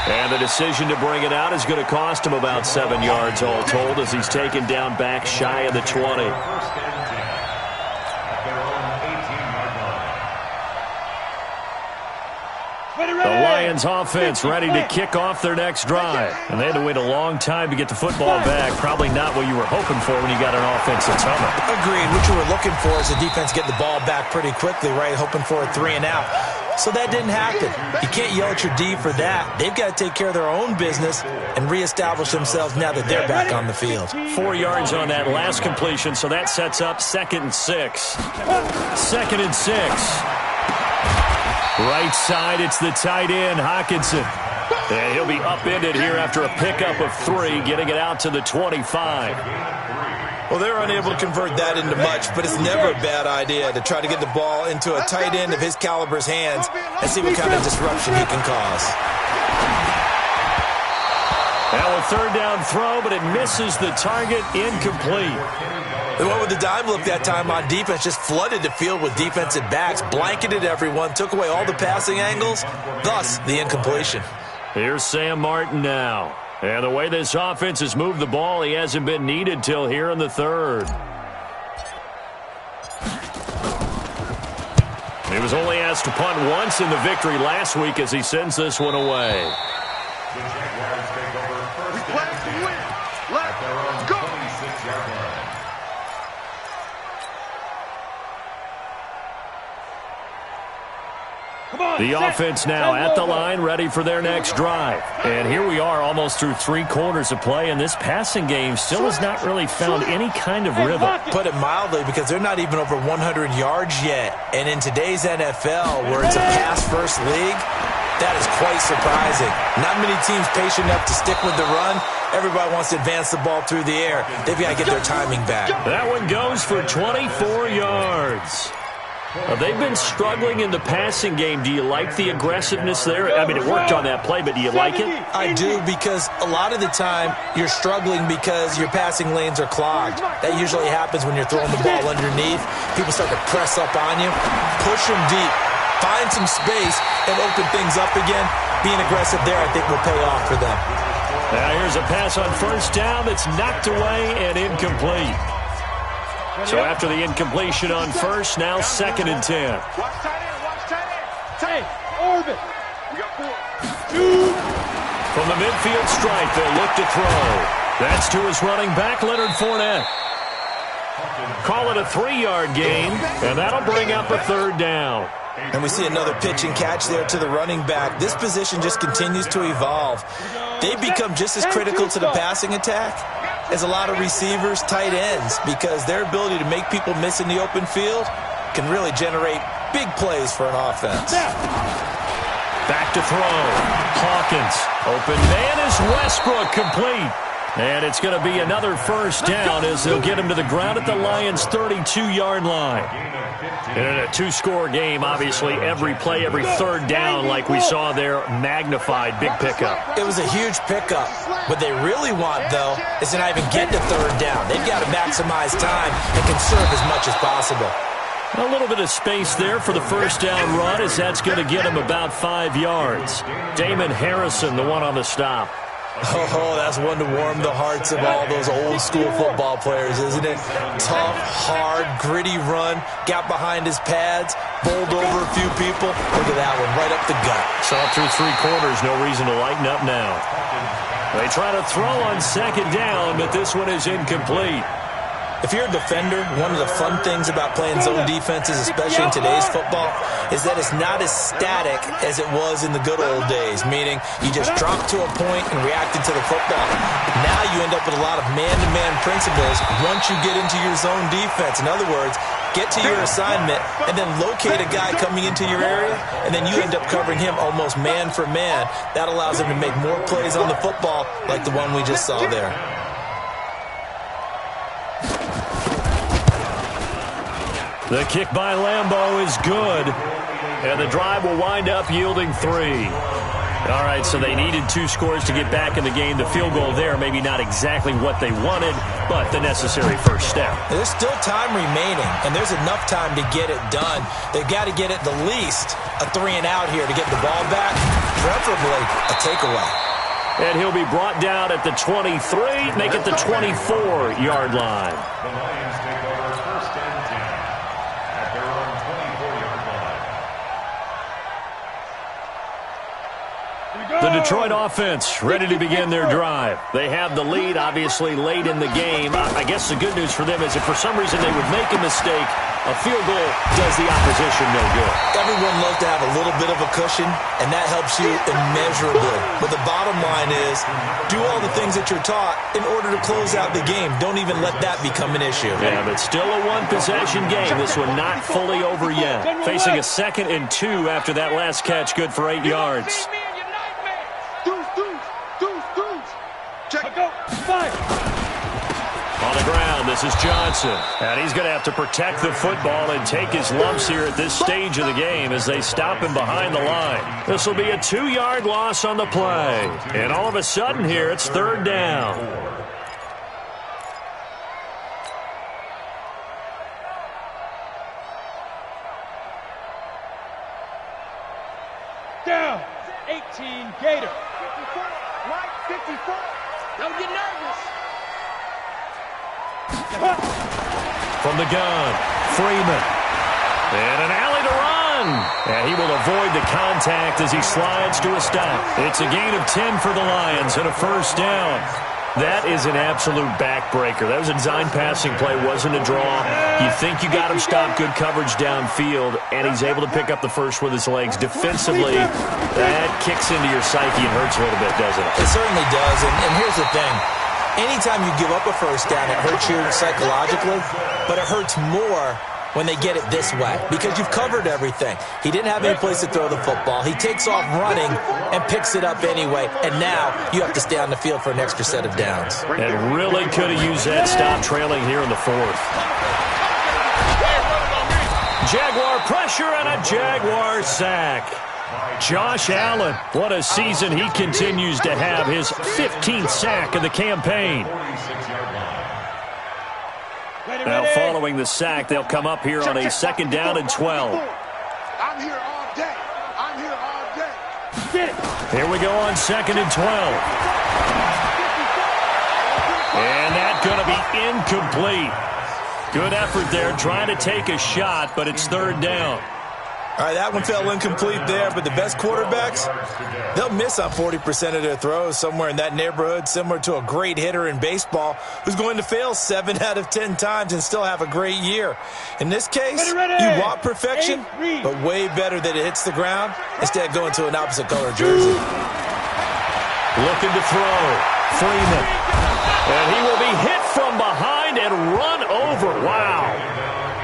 And the decision to bring it out is going to cost him about 7 yards all told as he's taken down back shy of the 20. The Lions offense ready to kick off their next drive. And they had to wait a long time to get the football back. Probably not what you were hoping for when you got an offense that's humming. Agreed. What you were looking for is the defense get the ball back pretty quickly, right? Hoping for a 3 and out. So that didn't happen. You can't yell at your D for that. They've got to take care of their own business and reestablish themselves now that they're back on the field. 4 yards on that last completion, so that sets up 2nd and 6. 2nd and 6. Right side, it's the tight end, Hockenson. And he'll be upended here after a pickup of 3, getting it out to the 25. Well, they're unable to convert that into much, but it's never a bad idea to try to get the ball into a tight end of his caliber's hands and see what kind of disruption he can cause. Now a 3rd down throw, but it misses the target, incomplete. They went with the dime look that time on defense, just flooded the field with defensive backs, blanketed everyone, took away all the passing angles, thus the incompletion. Here's Sam Martin now. And the way this offense has moved the ball, he hasn't been needed till here in the 3rd. He was only asked to punt once in the victory last week as he sends this one away. The Jaguars take over first and 10 at their own 26-yard line. The offense now at the line, ready for their next drive. And here we are almost through 3 quarters of play, and this passing game still has not really found any kind of rhythm. Put it mildly, because they're not even over 100 yards yet. And in today's NFL, where it's a pass-first league, that is quite surprising. Not many teams patient enough to stick with the run. Everybody wants to advance the ball through the air. They've got to get their timing back. That one goes for 24 yards. They've been struggling in the passing game. Do you like the aggressiveness there? I mean, it worked on that play, but do you like it? I do, because a lot of the time you're struggling because your passing lanes are clogged. That usually happens when you're throwing the ball underneath. People start to press up on you. Push them deep. Find some space and open things up again. Being aggressive there, I think, will pay off for them. Now here's a pass on 1st down that's knocked away and incomplete. So after the incompletion on 1st, now 2nd and 10. Watch tight end, watch tight end. Hey, orbit. We got 4. From the midfield stripe, they'll look to throw. That's to his running back, Leonard Fournette. Call it a 3-yard gain, and that'll bring up a 3rd down. And we see another pitch and catch there to the running back. This position just continues to evolve. They become just as critical to the passing attack as a lot of receivers, tight ends, because their ability to make people miss in the open field can really generate big plays for an offense. Back to throw. Hawkins. Open man is Westbrook, complete. And it's going to be another 1st down as they'll get him to the ground at the Lions' 32-yard line. And in a 2-score game, obviously, every play, every 3rd down, like we saw there, magnified, big pickup. It was a huge pickup. What they really want, though, is to not even get to 3rd down. They've got to maximize time and conserve as much as possible. A little bit of space there for the 1st down run, as that's going to get him about 5 yards. Damon Harrison, the one on the stop. Oh, that's one to warm the hearts of all those old-school football players, isn't it? Tough, hard, gritty run, got behind his pads, bowled over a few people. Look at that one, right up the gut. So through 3 quarters, no reason to lighten up now. They try to throw on 2nd down, but this one is incomplete. If you're a defender, one of the fun things about playing zone defenses, especially in today's football, is that it's not as static as it was in the good old days, meaning you just dropped to a point and reacted to the football. Now you end up with a lot of man-to-man principles once you get into your zone defense. In other words, get to your assignment and then locate a guy coming into your area, and then you end up covering him almost man for man. That allows him to make more plays on the football like the one we just saw there. The kick by Lambeau is good, and the drive will wind up yielding 3. All right, so they needed 2 scores to get back in the game. The field goal there, maybe not exactly what they wanted, but the necessary first step. There's still time remaining, and there's enough time to get it done. They've got to get at the least a 3-and-out here to get the ball back, preferably a takeaway. And he'll be brought down at the 23, make it the 24-yard line. The Lions take over first and 10 at their own 24-yard line. The Detroit offense ready to begin their drive. They have the lead, obviously, late in the game. I guess the good news for them is if for some reason they would make a mistake, a field goal does the opposition no good. Everyone loves to have a little bit of a cushion, and that helps you immeasurably. But the bottom line is, do all the things that you're taught in order to close out the game. Don't even let that become an issue. Yeah, but still a one-possession game. This one not fully over yet. Facing a 2nd and 2 after that last catch, good for 8 yards. Check. Go. Fire. On the ground, this is Johnson. And he's going to have to protect the football and take his lumps here at this stage of the game as they stop him behind the line. This will be a 2-yard loss on the play. And all of a sudden here, it's 3rd down. Down. 18 Gator. 54. Right. 54. Don't get nervous. From the gun, Freeman. And an alley to run. And he will avoid the contact as he slides to a stop. It's a gain of 10 for the Lions and a first down. That is an absolute backbreaker. That was a design passing play, wasn't a draw. You think you got him stopped, good coverage downfield, and he's able to pick up the first with his legs. Defensively, that kicks into your psyche and hurts a little bit, doesn't it? It certainly does, and here's the thing. Anytime you give up a first down, it hurts you psychologically, but it hurts more when they get it this way because you've covered everything. He didn't have any place to throw the football. He takes off running and picks it up anyway, and now you have to stay on the field for an extra set of downs. And really could have used that stop trailing here in the 4th. Jaguar pressure and a Jaguar sack. Josh Allen, what a season he continues to have, his 15th sack of the campaign. Now following the sack, they'll come up here on a 2nd down and 12. I'm here all day. I'm here all day. Get it. Here we go on 2nd and 12. And that's going to be incomplete. Good effort there, trying to take a shot, but it's 3rd down. All right, that one fell incomplete there, but the best quarterbacks, they'll miss on 40% of their throws, somewhere in that neighborhood, similar to a great hitter in baseball who's going to fail 7 out of 10 times and still have a great year. In this case, you want perfection, but way better that it hits the ground instead of going to an opposite color jersey. Looking to throw, Freeman. And he will be hit from behind and run over. Wow.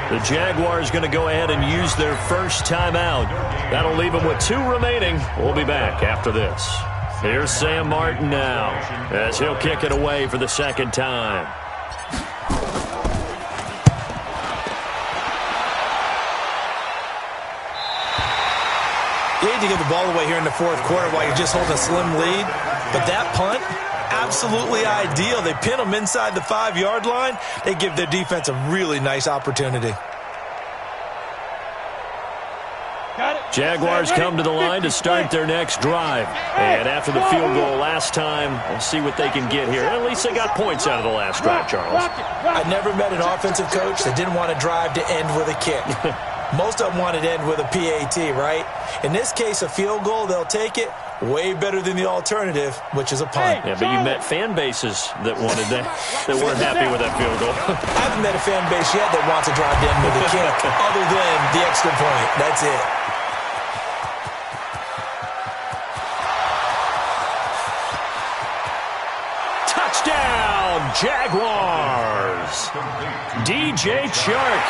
The Jaguars going to go ahead and use their first timeout. That'll leave them with 2 remaining. We'll be back after this. Here's Sam Martin now as he'll kick it away for the 2nd time. You need to give the ball away here in the 4th quarter while you're just holding a slim lead. But that punt, absolutely ideal. They pin them inside the 5-yard line. They give their defense a really nice opportunity. Jaguars come to the line to start their next drive. And after the field goal last time, we'll see what they can get here. At least they got points out of the last drive, Charles. I never met an offensive coach that didn't want a drive to end with a kick. Most of them wanted to end with a PAT, right? In this case, a field goal, they'll take it. way better than the alternative, which is a punt. Yeah, but you met fan bases that wanted that, that weren't happy with that field goal. I haven't met a fan base yet that wants to drive in with a kick other than the extra point. That's it. Touchdown, Jaguars. DJ Chark,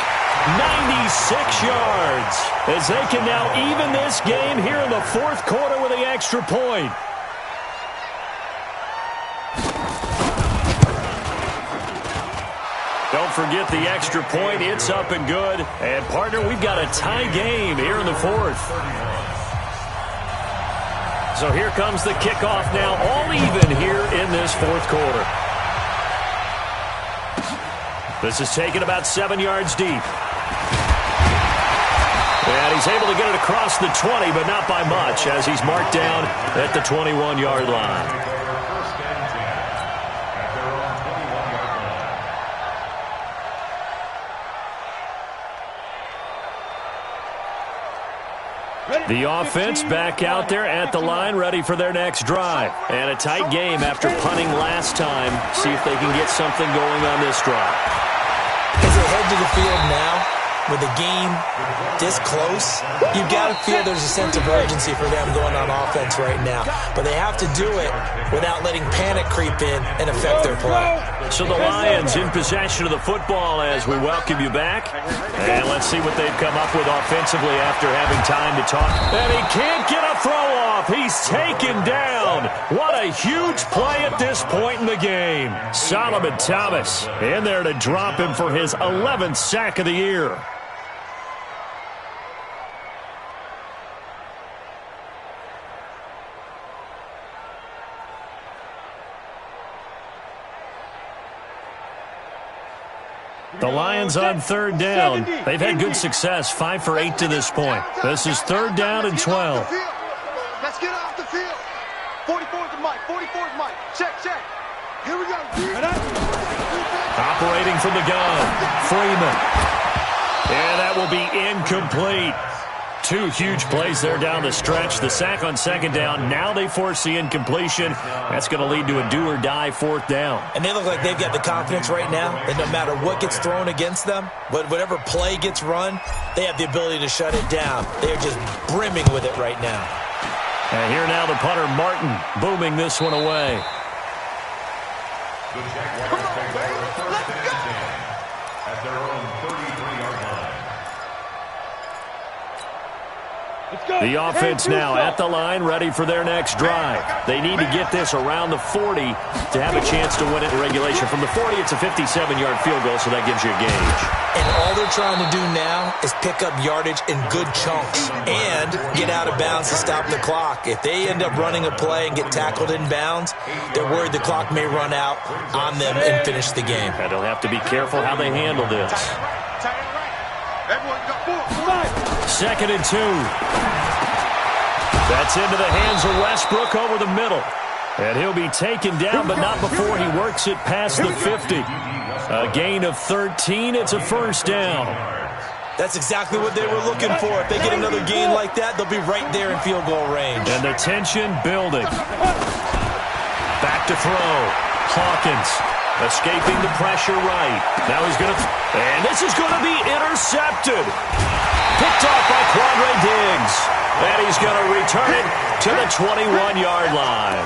96 yards, as they can now even this game here in the fourth quarter with the extra point. Don't forget the extra point. It's up and good. And, partner, we've got a tie game here in the fourth. So here comes the kickoff now, all even here in this fourth quarter. This is taken about 7 yards deep. And he's able to get it across the 20, but not by much, as he's marked down at the 21-yard line. The offense back out there at the line, ready for their next drive. And a tight game after punting last time. See if they can get something going on this drive. As they head to the field now, with the game this close, you've got to feel there's a sense of urgency for them going on offense right now. But they have to do it without letting panic creep in and affect their play. So the Lions in possession of the football as we welcome you back. And let's see what they've come up with offensively after having time to talk. And he can't get a throw off. He's taken down. What a huge play at this point in the game. Solomon Thomas in there to drop him for his 11th sack of the year. The Lions on third down. They've had good success, 5 for 8 to this point. This is third down and 12. Let's get off the field. 44's the mic. 44's mic. Check. Here we go. Operating from the gun, Freeman. And that will be incomplete. 2 huge plays there down the stretch. The sack on second down. Now they force the incompletion. That's going to lead to a do-or-die fourth down. And they look like they've got the confidence right now that no matter what gets thrown against them, but whatever play gets run, they have the ability to shut it down. They're just brimming with it right now. And here now the punter, Martin, booming this one away. The Jaguars take over first and 10 at their own 33-yard line. The offense now at the line, ready for their next drive. They need to get this around the 40 to have a chance to win it in regulation. From the 40, it's a 57-yard field goal, so that gives you a gauge. And all they're trying to do now is pick up yardage in good chunks and get out of bounds to stop the clock. If they end up running a play and get tackled in bounds, they're worried the clock may run out on them and finish the game. And they'll have to be careful how they handle this. Everyone got 4. Second and 2. That's into the hands of Westbrook over the middle. And he'll be taken down, but not before he works it past the 50. A gain of 13. It's a first down. That's exactly what they were looking for. If they get another gain like that, they'll be right there in field goal range. And the tension building. Back to throw. Hawkins escaping the pressure right. Now he's going to... And this is going to be intercepted. Picked off by Quandre Diggs. And he's going to return it to the 21-yard line.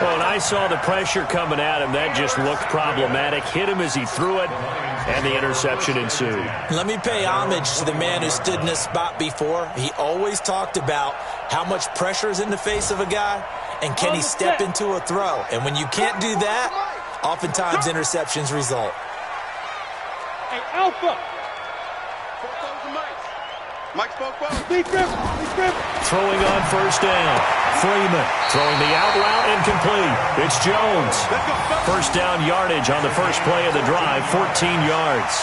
Well, and I saw the pressure coming at him. That just looked problematic. Hit him as he threw it, and the interception ensued. Let me pay homage to the man who stood in this spot before. He always talked about how much pressure is in the face of a guy, and can he step into a throw. And when you can't do that, oftentimes interceptions result. Hey, Alpha! Mike spoke well. Throwing on first down. Freeman throwing the out route incomplete. It's Jones. First down yardage on the first play of the drive, 14 yards.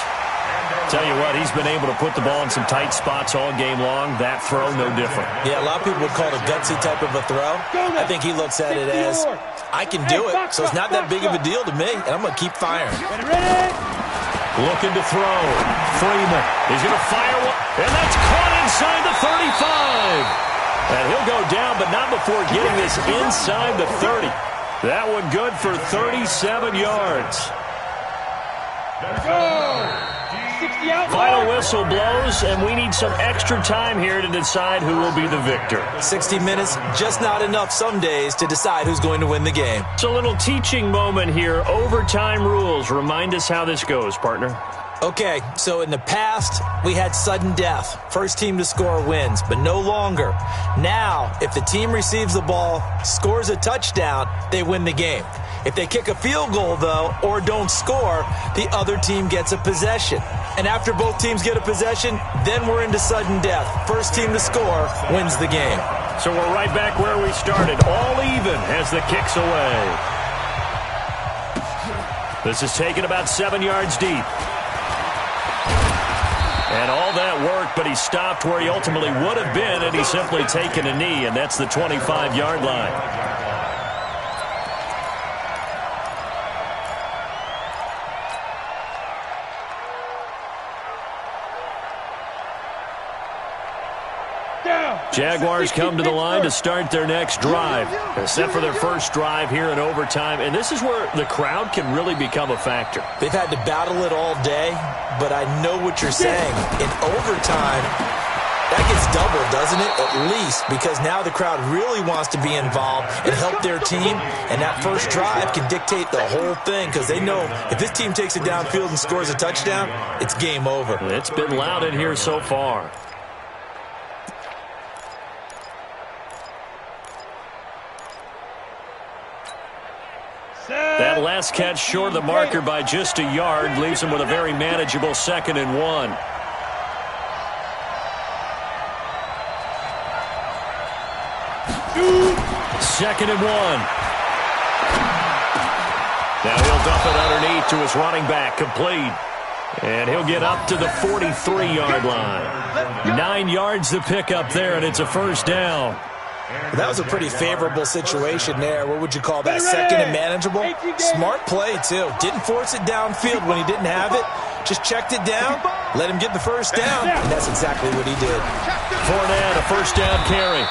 Tell you what, he's been able to put the ball in some tight spots all game long. That throw, no different. Yeah, a lot of people would call it a gutsy type of a throw. I think he looks at it as, I can do it, so it's not that big of a deal to me, and I'm going to keep firing. Looking to throw. Freeman. He's going to fire one. And that's caught inside the 35. And he'll go down, but not before getting this inside the 30. That one good for 37 yards. Final whistle blows, and we need some extra time here to decide who will be the victor. 60 minutes, just not enough some days to decide who's going to win the game. It's a little teaching moment here. Overtime rules. Remind us how this goes, partner. Okay, so in the past, we had sudden death. First team to score wins, but no longer. Now, if the team receives the ball, scores a touchdown, they win the game. If they kick a field goal, though, or don't score, the other team gets a possession. And after both teams get a possession, then we're into sudden death. First team to score wins the game. So we're right back where we started. All even as the kick's away. This is taken about 7 yards deep. And all that worked, but he stopped where he ultimately would have been, and he's simply taken a knee, and that's the 25-yard line. Jaguars come to the line to start their next drive. They're set for their first drive here in overtime, and this is where the crowd can really become a factor. They've had to battle it all day, but I know what you're saying. In overtime, that gets doubled, doesn't it? At least, because now the crowd really wants to be involved and help their team, and that first drive can dictate the whole thing because they know if this team takes it downfield and scores a touchdown, it's game over. It's been loud in here so far. That last catch short of the marker by just a yard leaves him with a very manageable 2nd and 1. Second and 1. Now he'll dump it underneath to his running back, complete. And he'll get up to the 43-yard line. 9 yards to pick up there, and it's a first down. That was a pretty favorable situation there. What would you call that? Second and manageable? Smart play, too. Didn't force it downfield when he didn't have it. Just checked it down, let him get the first down, and that's exactly what he did. Fournette, a first down carry.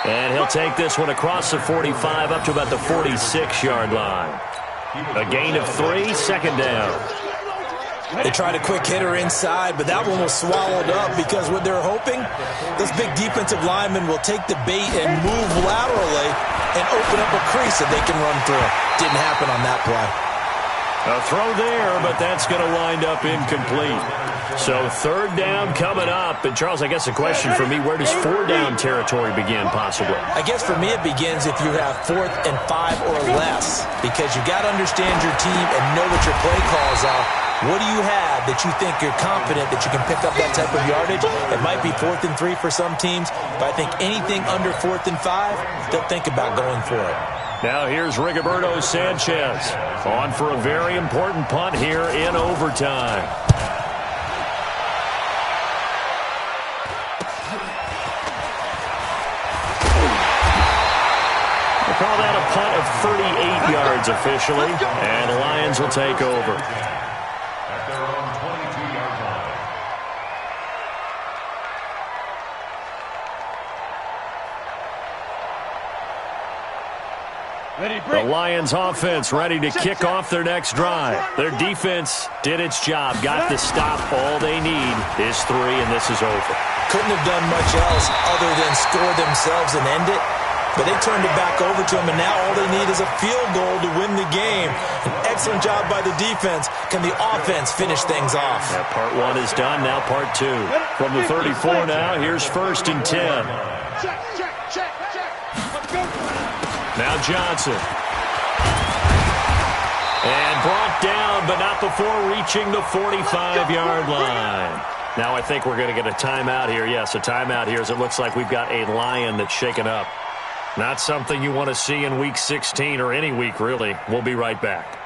And he'll take this one across the 45 up to about the 46-yard line. A gain of 3, second down. They tried a quick hitter inside, but that one was swallowed up because what they're hoping, those big defensive linemen will take the bait and move laterally and open up a crease that they can run through. Didn't happen on that play. A throw there, but that's going to wind up incomplete. So third down coming up. And, Charles, I guess a question for me, where does 4-down territory begin possibly? I guess for me it begins if you have 4th and 5 or less because you got to understand your team and know what your play calls are. What do you have that you think you're confident that you can pick up that type of yardage? It might be 4th and 3 for some teams, but I think anything under 4th and 5, they'll think about going for it. Now here's Rigoberto Sanchez on for a very important punt here in overtime. We'll call that a punt of 38 yards officially, and the Lions will take over. The Lions offense ready to kick off their next drive. Their defense did its job, got the stop. All they need is 3, and this is over. Couldn't have done much else other than score themselves and end it, but they turned it back over to them, and now all they need is a field goal to win the game. An excellent job by the defense. Can the offense finish things off? Yeah, part 1 is done, now part 2. From the 34 now, here's 1st and 10. Check, check, check, check. Let's go. Now Johnson. And brought down, but not before reaching the 45-yard line. Now I think we're going to get a timeout here. Yes, a timeout here as it looks like we've got a Lion that's shaken up. Not something you want to see in Week 16 or any week, really. We'll be right back.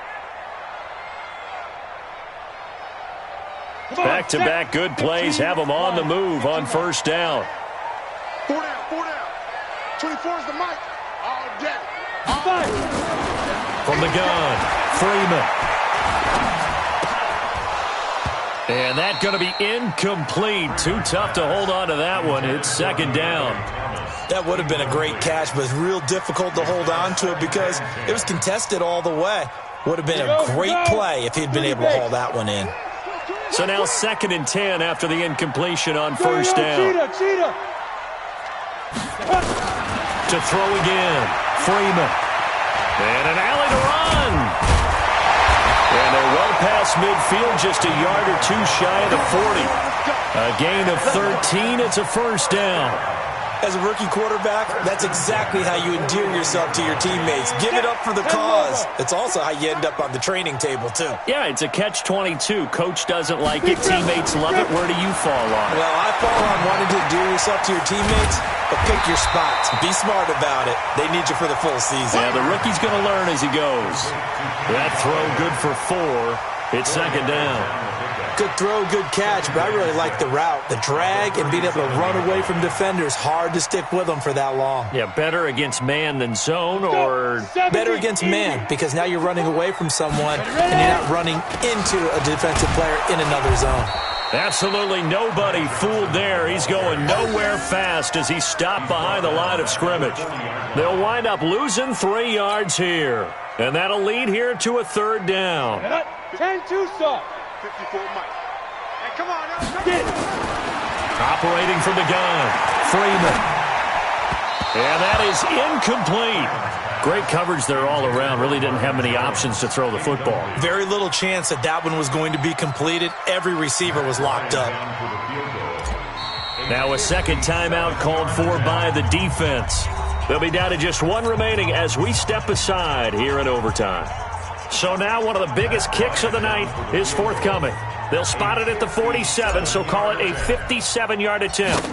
Back-to-back good plays have them on the move on first down. 4 down, 4 down. 24 is the mic. All day. From the gun, Freeman. And that's going to be incomplete. Too tough to hold on to that one. It's second down. That would have been a great catch, but it's real difficult to hold on to it because it was contested all the way. Would have been a great play if he'd been able to haul that one in. So now 2nd and 10 after the incompletion on first down. To throw again, Freeman. And an alley to run. And they're well past midfield, just a yard or two shy of the 40. A gain of 13, it's a first down. As a rookie quarterback, that's exactly how you endear yourself to your teammates. Give it up for the cause. It's also how you end up on the training table, too. Yeah, it's a catch-22. Coach doesn't like it. Teammates love it. Where do you fall on it? Well, I fall on wanting to endear yourself to your teammates, but pick your spots. Be smart about it. They need you for the full season. Yeah, the rookie's going to learn as he goes. That throw good for 4. It's 2nd down. Good throw, good catch, but I really like the route. The drag and being able to run away from defenders, hard to stick with them for that long. Yeah, better against man than zone, or better against man, because now you're running away from someone and you're not running into a defensive player in another zone. Absolutely nobody fooled there. He's going nowhere fast as he stopped behind the line of scrimmage. They'll wind up losing 3 yards here, and that'll lead here to a 3rd down. 10-2 stop. 54 Mike. Hey, come on now. Get it. Operating from the gun, Freeman. And that is incomplete. Great coverage there all around. Really didn't have many options to throw the football. Very little chance that that one was going to be completed. Every receiver was locked up. Now a 2nd timeout called for by the defense. They'll be down to just 1 remaining as we step aside here in overtime. So now one of the biggest kicks of the night is forthcoming. They'll spot it at the 47, so call it a 57-yard attempt.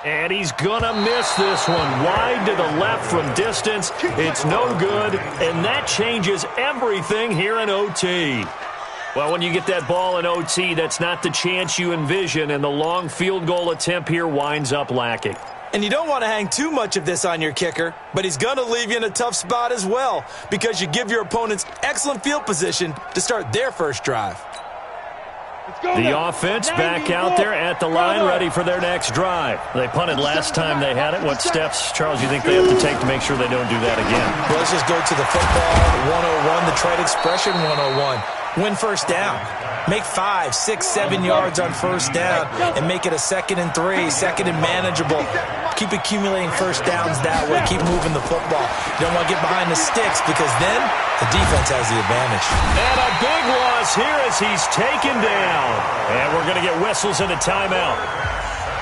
And he's going to miss this one. Wide to the left from distance. It's no good, and that changes everything here in OT. Well, when you get that ball in OT, that's not the chance you envision, and the long field goal attempt here winds up lacking. And you don't want to hang too much of this on your kicker, but he's going to leave you in a tough spot as well because you give your opponents excellent field position to start their first drive. The offense back out there at the line, ready for their next drive. They punted last time they had it. What steps, Charles, you think they have to take to make sure they don't do that again? Well, let's just go to the football 101, the trade expression 101. Win first down. Make 5, 6, 7 yards on first down and make it a 2nd and 3, 2nd and manageable. Keep accumulating first downs that way. Keep moving the football. You don't want to get behind the sticks because then the defense has the advantage. And a big loss here as he's taken down. And we're going to get whistles and a timeout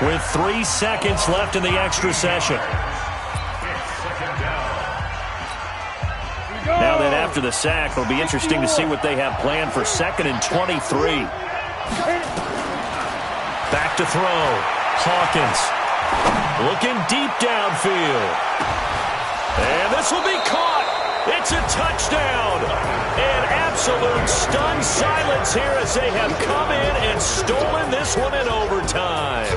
with 3 seconds left in the extra session. Now that after the sack, it'll be interesting to see what they have planned for 2nd and 23. Back to throw. Hawkins looking deep downfield. And this will be caught. It's a touchdown. And absolute stunned silence here as they have come in and stolen this one in overtime.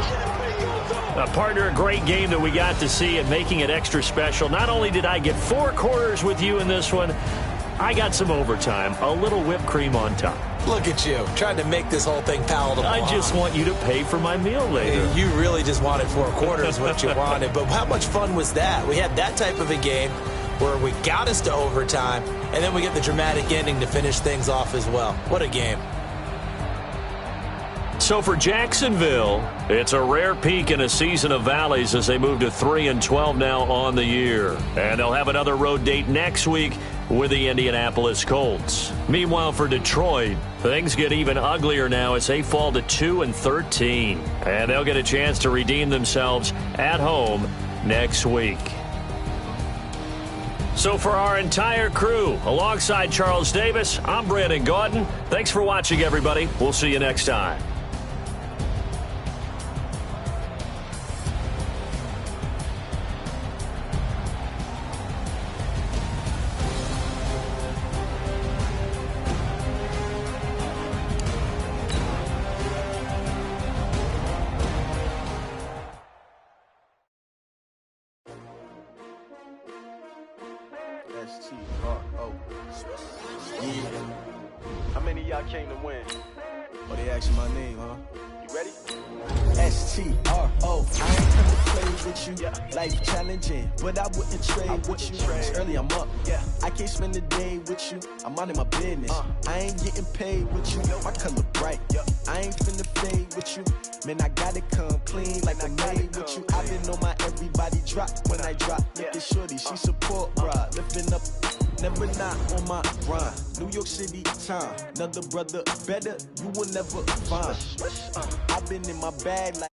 Partner, a great game that we got to see and making it extra special. Not only did I get 4 quarters with you in this one, I got some overtime, a little whipped cream on top. Look at you, trying to make this whole thing palatable. I just want you to pay for my meal later. You really just wanted 4 quarters what you wanted, but how much fun was that? We had that type of a game where we got us to overtime, and then we get the dramatic ending to finish things off as well. What a game. So for Jacksonville, it's a rare peak in a season of valleys as they move to 3-12 now on the year. And they'll have another road date next week with the Indianapolis Colts. Meanwhile, for Detroit, things get even uglier now as they fall to 2-13. And they'll get a chance to redeem themselves at home next week. So for our entire crew, alongside Charles Davis, I'm Brandon Gaudin. Thanks for watching, everybody. We'll see you next time. S-T-R-O. Yeah. How many of y'all came to win? Oh, they asking my name, huh? Ready? STRO. I ain't come to play with you. Life challenging, but I wouldn't trade with you. It's early, I'm up. I can't spend the day with you. I'm minding my business. I ain't getting paid with you. My color bright. I ain't finna fade with you. Man, I gotta come clean like I made with you. I've been on my everybody drop when I drop. Look at shorty, she support, bruh. Lifting up, never not on my grind. New York City time. Another brother better, you will never find. I've been in my bag like